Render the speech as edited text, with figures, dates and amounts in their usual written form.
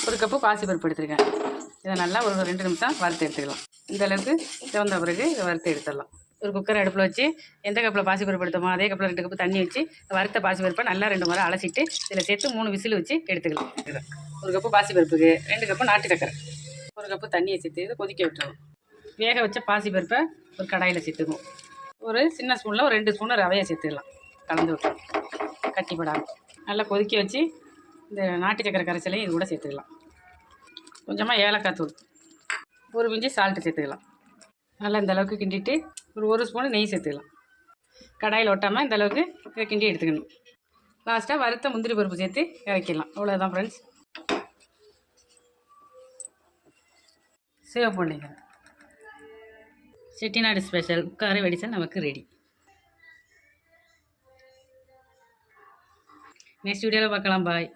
ஒரு கப்பு பாசிப்பருப்பு எடுத்துருக்கேன். இதை நல்லா ஒரு 2 நிமிஷம் வறுத்து எடுத்துக்கலாம். இந்த அளவுக்கு சிவந்த பிறகு இதை வறுத்து எடுத்துடலாம். ஒரு குக்கர் அடுப்பில் வச்சு எந்த கப்பில் பாசிப்பருப்பு எடுத்தோமோ அதே கப்பில் 2 கப்பு தண்ணி வச்சு வறுத்த பாசிப்பருப்பை நல்லா 2 முறை அலசிட்டு இதில் சேர்த்து 3 விசில் வச்சு எடுத்துக்கலாம். ஒரு கப்பு பாசிப்பருப்புக்கு 2 கப்பு நாட்டு சக்கரை, ஒரு கப்பு தண்ணியை சேர்த்து இதை கொதிக்க விட்டுருவோம். வேக வச்ச பாசிப்பருப்பை ஒரு கடாயில் சேர்த்துக்குவோம். ஒரு சின்ன ஸ்பூனில் ஒரு 2 ஸ்பூன் ரவையை சேர்த்துக்கலாம். கலந்து விட்டுருவோம் கட்டிப்படாமல். நல்லா கொதிக்க வச்சு இந்த நாட்டு சக்கரை கரைசலையும் இது கூட சேர்த்துக்கலாம். கொஞ்சமாக ஏலக்காய் தூள், ஒரு பிஞ்சு சால்ட்டு சேர்த்துக்கலாம். நல்லா இந்த அளவுக்கு கிண்டிட்டு ஒரு ஸ்பூன் நெய் சேர்த்துக்கலாம். கடாயில் ஒட்டாமல் இந்த அளவுக்கு இதை கிண்டி எடுத்துக்கணும். லாஸ்ட்டாக வறுத்த முந்திரி பருப்பு சேர்த்து இறக்கிடலாம். அவ்வளோதான் ஃப்ரெண்ட்ஸ். சேவ் பண்ணிங்க. செட்டிநாடு ஸ்பெஷல் உட்கார வெடிசல் நமக்கு ரெடி. நெக்ஸ்ட் வீடியோவில் பார்க்கலாம். பாய்.